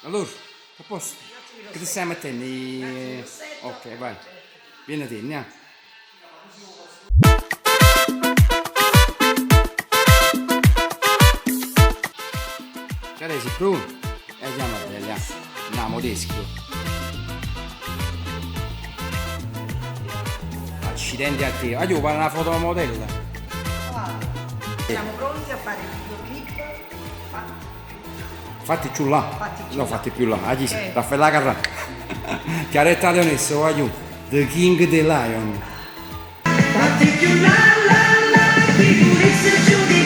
Allora, a posto? Che ti stai mettendo? Ok, vai. Vieni a te, andiamo. Chiaretta, sei pronto? Andiamo a vedere, andiamo, teschio. Accidenti a te. Ah, io fare una foto modella. Siamo pronti a fare il videoclip. Fatti più là. Fatti più No, là. fatti più là. Ah, chi Ok. Raffaella Carrà. Chiaretta Leonessa, voglio. The King the Lion. Fatti più la la la, figurisse giù di